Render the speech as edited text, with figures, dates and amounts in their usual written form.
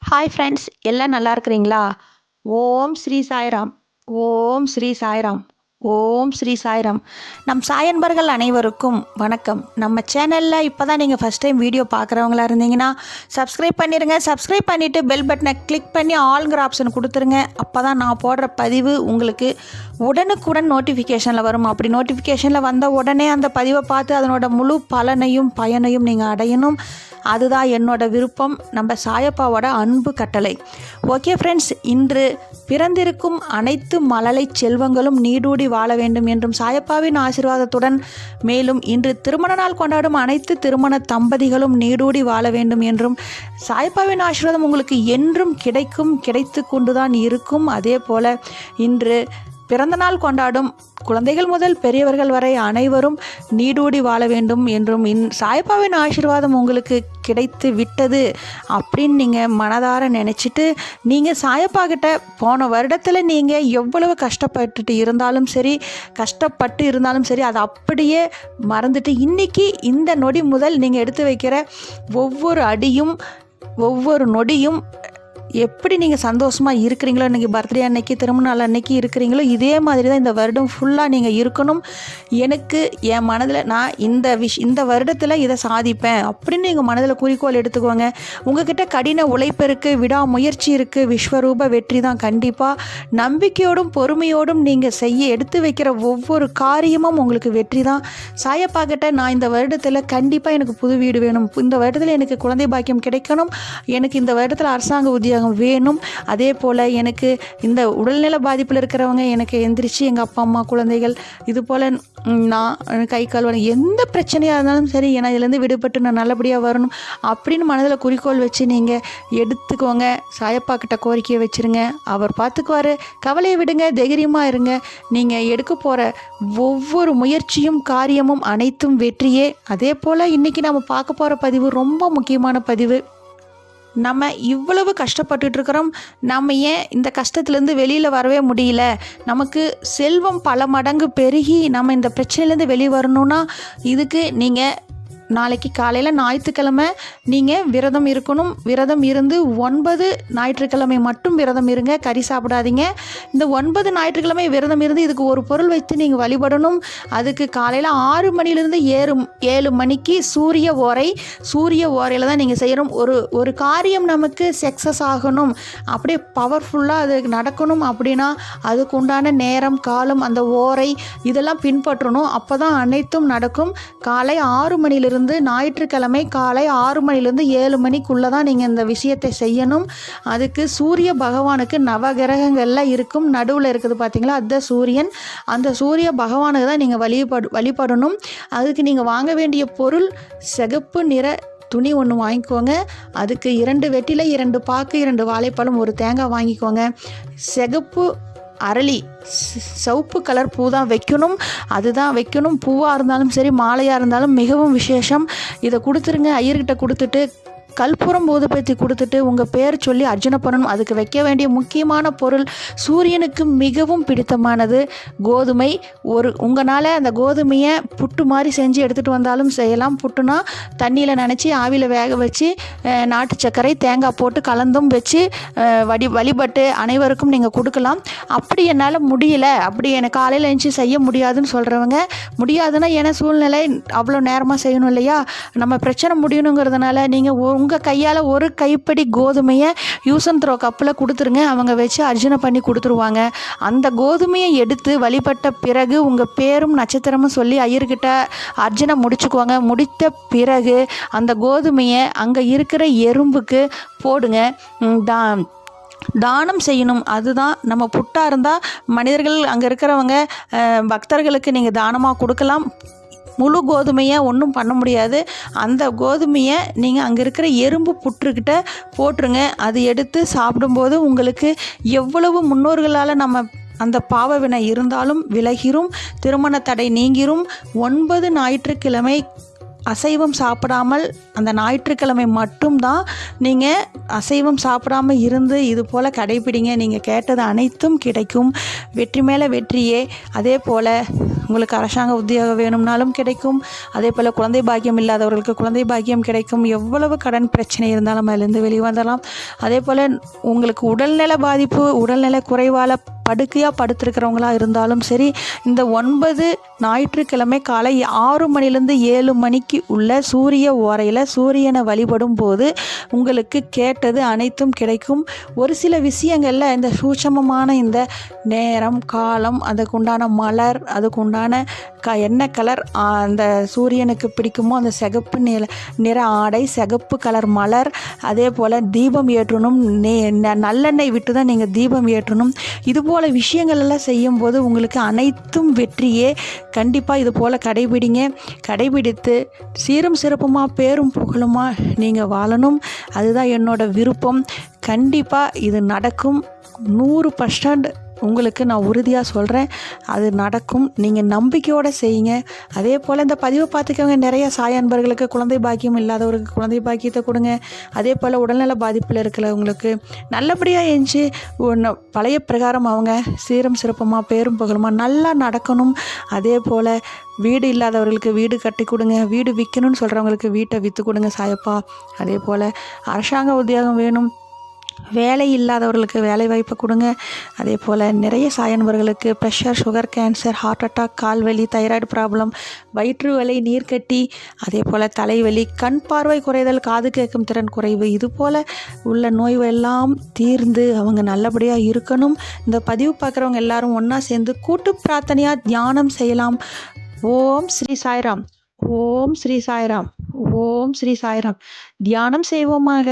Hi friends, எல்லாம் நல்லா இருக்கிறீங்களா? ஓம் ஸ்ரீ சாய்ராம். ஓம் ஸ்ரீ சாய்ராம். ஓம் ஸ்ரீ சாய்ராம். நம் சாயன்பர்கள் அனைவருக்கும் வணக்கம். நம்ம சேனலில் இப்போ தான் நீங்கள் ஃபஸ்ட் டைம் வீடியோ பார்க்குறவங்களா இருந்தீங்கன்னா சப்ஸ்கிரைப் பண்ணிடுங்க. சப்ஸ்கிரைப் பண்ணிவிட்டு பெல் பட்டனை கிளிக் பண்ணி ஆல்ங்கிற ஆப்ஷன் கொடுத்துருங்க. அப்போ தான் நான் போடுற பதிவு உங்களுக்கு உடனுக்குடன் நோட்டிஃபிகேஷனில் வரும். அப்படி நோட்டிஃபிகேஷனில் வந்த உடனே அந்த பதிவை பார்த்து அதனோட முழு பலனையும் பயனையும் நீங்கள் அடையணும். அதுதான் என்னோட விருப்பம். நம்ம சாயப்பாவோட அன்பு கட்டளை. ஓகே ஃப்ரெண்ட்ஸ், இன்று பிறந்திருக்கும் அனைத்து மழலை செல்வங்களும் நீடூடி வாழ வேண்டும் என்றும் சாயப்பாவின் ஆசீர்வாதத்துடன், மேலும் இன்று திருமண நாள் கொண்டாடும் அனைத்து திருமண தம்பதிகளும் நீடூடி வாழ வேண்டும் என்றும் சாயப்பாவின் ஆசீர்வாதம் உங்களுக்கு என்றும் கிடைத்து கொண்டுதான் இருக்கும். அதே போல இன்று பிறந்தநாள் கொண்டாடும் குழந்தைகள் முதல் பெரியவர்கள் வரை அனைவரும் நீடூடி வாழ வேண்டும் என்றும் சாயப்பாவின் ஆசீர்வாதம் உங்களுக்கு கிடைத்து விட்டது அப்படின்னு நீங்கள் மனதார நினச்சிட்டு, நீங்கள் சாயப்பா கிட்ட போன வருடத்தில் நீங்கள் எவ்வளவு கஷ்டப்பட்டு இருந்தாலும் சரி அதை அப்படியே மறந்துட்டு இன்றைக்கி இந்த நொடி முதல் நீங்கள் எடுத்து வைக்கிற ஒவ்வொரு அடியும் ஒவ்வொரு நொடியும் எப்படி நீங்கள் சந்தோஷமாக இருக்கிறீங்களோ, இன்றைக்கி பர்த்டே அன்னைக்கு திருமண நாள் அன்னைக்கு இருக்கிறீங்களோ, இதே மாதிரி தான் இந்த வருடம் ஃபுல்லாக நீங்கள் இருக்கணும். எனக்கு என் மனதில் நான் இந்த வருடத்தில் இதை சாதிப்பேன் அப்படின்னு நீங்கள் மனதில் குறிக்கோள் எடுத்துக்கோங்க. உங்ககிட்ட கடின உழைப்பு இருக்குது, விடாமுயற்சி இருக்குது, விஸ்வரூப வெற்றி தான். கண்டிப்பாக நம்பிக்கையோடும் பொறுமையோடும் நீங்கள் எடுத்து வைக்கிற ஒவ்வொரு காரியமும் உங்களுக்கு வெற்றி தான். சாயப்பா கிட்ட நான் இந்த வருடத்தில் கண்டிப்பாக எனக்கு புது வீடு வேணும், இந்த வருடத்தில் எனக்கு குழந்தை பாக்கியம் கிடைக்கணும், எனக்கு இந்த வருடத்தில் அரசாங்க உத்தியோகம் வேணும், அதே போல் எனக்கு இந்த உடல்நல பாதிப்பில் இருக்கிறவங்க எனக்கு எந்திரிச்சு எங்கள் அப்பா அம்மா குழந்தைகள் இது போல் நான் கை கால் எந்த பிரச்சனையாக இருந்தாலும் சரி ஏன்னா இதுலேருந்து விடுபட்டு நான் நல்லபடியாக வரணும் அப்படின்னு மனதில் குறிக்கோள் வச்சு நீங்கள் எடுத்துக்கோங்க. சாயப்பா கிட்ட கோரிக்கையை வச்சுருங்க, அவர் பார்த்துக்குவார். கவலையை விடுங்க, தைரியமாக இருங்க. நீங்கள் எடுக்க போகிற ஒவ்வொரு முயற்சியும் காரியமும் அனைத்தும் வெற்றியே. அதே போல் இன்றைக்கி நம்ம பார்க்க போகிற பதிவு ரொம்ப முக்கியமான பதிவு. நம்ம இவ்வளவு கஷ்டப்பட்டுட்டு இருக்கிறோம், நம்ம ஏன் இந்த கஷ்டத்துலேருந்து வெளியில் வரவே முடியல? நமக்கு செல்வம் பல மடங்கு பெருகி நம்ம இந்த பிரச்சனையிலேருந்து வெளியே வரணும்னா இதுக்கு நீங்கள் நாளைக்கு காலையில் ஞாயிற்றுக்கிழமை நீங்கள் விரதம் இருக்கணும். விரதம் இருந்து 9 ஞாயிற்றுக்கிழமை மட்டும் விரதம் இருங்க, கறி சாப்பிடாதீங்க. இந்த 9 ஞாயிற்றுக்கிழமை விரதம் இருந்து இதுக்கு ஒரு பொருள் வைத்து நீங்கள் வழிபடணும். அதுக்கு காலையில் 6 மணிலேருந்து 7 மணிக்கு சூரிய ஓரையில் தான் நீங்கள் செய்யணும். ஒரு காரியம் நமக்கு சக்ஸஸ் ஆகணும், அப்படியே பவர்ஃபுல்லாக அது நடக்கணும் அப்படின்னா அதுக்கு உண்டான நேரம் காலம் அந்த ஓரை இதெல்லாம் பின்பற்றணும். அப்போ தான் அனைத்தும் நடக்கும். காலை 6 மணிலிருந்து ஞாயிற்றுக்கிழமை காலை 6 மணிலேருந்து 7 மணிக்குள்ளே தான் நீங்கள் இந்த விஷயத்தை செய்யணும். அதுக்கு சூரிய பகவானுக்கு நவகிரகங்கள்லாம் இருக்கும், நடுவில் இருக்குது பார்த்தீங்களா, அதுதான் சூரியன். அந்த சூரிய பகவானுக்கு தான் நீங்கள் வழிபடணும். அதுக்கு நீங்கள் வாங்க வேண்டிய பொருள் சிகப்பு நிற துணி ஒன்று வாங்கிக்கோங்க. அதுக்கு 2 வெற்றிலை, 2 பாக்கு, 2 வாழைப்பழம், 1 தேங்காய் வாங்கிக்கோங்க. சிகப்பு அரளி சிவப்பு கலர் பூ தான் வைக்கணும், அதுதான் வைக்கணும். பூவாக இருந்தாலும் சரி மாலையாக இருந்தாலும் மிகவும் விசேஷம். இதை கொடுத்துருங்க. ஐயர்கிட்ட கொடுத்துட்டு கற்பூரம் ஊதுபத்தி கொடுத்துட்டு உங்கள் பேர் சொல்லி அர்ச்சனை பண்ணணும். அதுக்கு வைக்க வேண்டிய முக்கியமான பொருள் சூரியனுக்கு மிகவும் பிடித்தமானது கோதுமை. உங்களால் அந்த கோதுமையை புட்டு மாதிரி செஞ்சு எடுத்துகிட்டு வந்தாலும் செய்யலாம். புட்டுனா தண்ணியில் நனைச்சி ஆவியில் வேக வச்சு நாட்டு சர்க்கரை தேங்காய் போட்டு கலந்தும் வச்சு வழிபட்டு அனைவருக்கும் நீங்கள் கொடுக்கலாம். அப்படி என்னால் முடியல, அப்படி எனக்கு காலையில் எழுந்துச்சி செய்ய முடியாதுன்னு சொல்கிறவங்க, முடியாதுன்னா ஏன்னா சூழ்நிலை அவ்வளோ நேரமாக செய்யணும் இல்லையா, நம்ம பிரச்சனை முடியணுங்கிறதுனால நீங்கள் உங்கள் கையால் ஒரு கைப்படி கோதுமையை யூஸ் அண்ட் த்ரோ கப்பில் கொடுத்துருங்க. அவங்க வச்சு அர்ச்சனை பண்ணி கொடுத்துருவாங்க. அந்த கோதுமையை எடுத்து வழிபட்ட பிறகு உங்கள் பேரும் நட்சத்திரமும் சொல்லி ஐயர்கிட்ட அர்ச்சனை முடிச்சுக்குவாங்க. முடித்த பிறகு அந்த கோதுமையை அங்கே இருக்கிற எறும்புக்கு போடுங்க. தானம் செய்யணும். அதுதான் நம்ம புட்டாக இருந்தால் மனிதர்கள் அங்கே இருக்கிறவங்க பக்தர்களுக்கு நீங்கள் தானமாக கொடுக்கலாம். முழு கோதுமையை ஒன்றும் பண்ண முடியாது. அந்த கோதுமையை நீங்கள் அங்கே இருக்கிற எறும்பு புற்றுக்கிட்ட போட்டுருங்க. அது எடுத்து சாப்பிடும்போது உங்களுக்கு எவ்வளவு முன்னோர்களால் நம்ம அந்த பாவ வினை இருந்தாலும் விலகிரும், திருமண தடை நீங்கிரும். 9 ஞாயிற்றுக்கிழமை அசைவம் சாப்பிடாமல் அந்த ஞாயிற்றுக்கிழமை மட்டும்தான் நீங்கள் அசைவம் சாப்பிடாமல் இருந்து இது போல் கடைப்பிடிங்க. நீங்கள் கேட்டது அனைத்தும் கிடைக்கும். வெற்றி மேலே வெற்றியே. அதே போல் உங்களுக்கு அரசாங்க உத்தியோகம் வேணும்னாலும் கிடைக்கும். அதே போல் குழந்தை பாக்கியம் இல்லாதவர்களுக்கு குழந்தை பாக்கியம் கிடைக்கும். எவ்வளவு கடன் பிரச்சனை இருந்தாலும் அதிலிருந்து வெளிவந்தலாம். அதே போல் உங்களுக்கு உடல்நல பாதிப்பு, உடல்நல குறைவால் படுக்கையாக படுத்திருக்கிறவங்களா இருந்தாலும் சரி, இந்த 9 ஞாயிற்றுக்கிழமை காலை 6 மணிலேருந்து 7 மணிக்கு உள்ள சூரிய ஓரையில் சூரியனை வழிபடும் போது உங்களுக்கு கேட்டது அனைத்தும் கிடைக்கும். ஒரு சில விஷயங்களில் இந்த சூட்சமமான இந்த நேரம், காலம், அதுக்குண்டான மலர், அதுக்குண்டான என்ன கலர் அந்த சூரியனுக்கு பிடிக்குமோ அந்த சிகப்பு நிற ஆடை, சிகப்பு கலர் மலர், அதே போல் தீபம் ஏற்றணும். நல்லெண்ணெய் விட்டு தான் நீங்கள் தீபம் ஏற்றணும். இதுபோல் விஷயங்கள் எல்லாம் செய்யும்போது உங்களுக்கு அனைத்தும் வெற்றியே. கண்டிப்பாக இது போல் கடைபிடித்து சீரும் சிறப்புமாக பேரும் புகழுமா நீங்கள் வாழணும். அதுதான் என்னோட விருப்பம். கண்டிப்பாக இது நடக்கும். 100% உங்களுக்கு நான் உறுதியாக சொல்கிறேன், அது நடக்கும். நீங்கள் நம்பிக்கையோடு செய்யுங்க. அதே போல் இந்த பதிவை பார்த்துக்கவங்க நிறைய சாய அன்பர்களுக்கு குழந்தை பாக்கியம் இல்லாதவருக்கு குழந்தை பாக்கியத்தை கொடுங்க. அதே போல் உடல்நல பாதிப்பில் இருக்கிறவங்களுக்கு நல்லபடியாக எழுந்துச்சு பழைய பிரகாரம் அவங்க சீரும் சிறப்புமாக பேரும் புகழுமா நல்லா நடக்கணும். அதே போல் வீடு இல்லாதவர்களுக்கு வீடு கட்டி கொடுங்க. வீடு விற்கணும்னு சொல்கிறவங்களுக்கு வீட்டை விற்று கொடுங்க சாயப்பா. அதே போல் அரசாங்க உத்தியோகம் வேணும், வேலை இல்லாதவர்களுக்கு வேலை வாய்ப்பை கொடுங்க. அதே போல் நிறைய சாயன்பர்களுக்கு pressure, sugar, cancer, heart attack, கால்வலி, தைராய்டு ப்ராப்ளம், வயிற்று வலி, நீர்க்கட்டி, அதே போல் தலைவலி, கண் பார்வை குறைதல், காது கேட்கும் திறன் குறைவு, இது போல் உள்ள நோய்வெல்லாம் தீர்ந்து அவங்க நல்லபடியாக இருக்கணும். இந்த பதிவு பார்க்குறவங்க எல்லாரும் ஒன்றா சேர்ந்து கூட்டு பிரார்த்தனையாக தியானம் செய்யலாம். ஓம் ஸ்ரீ சாய்ராம், ஓம் ஸ்ரீ சாய்ராம், ஓம் ஸ்ரீ சாய்ராம். தியானம் செய்வோமாக.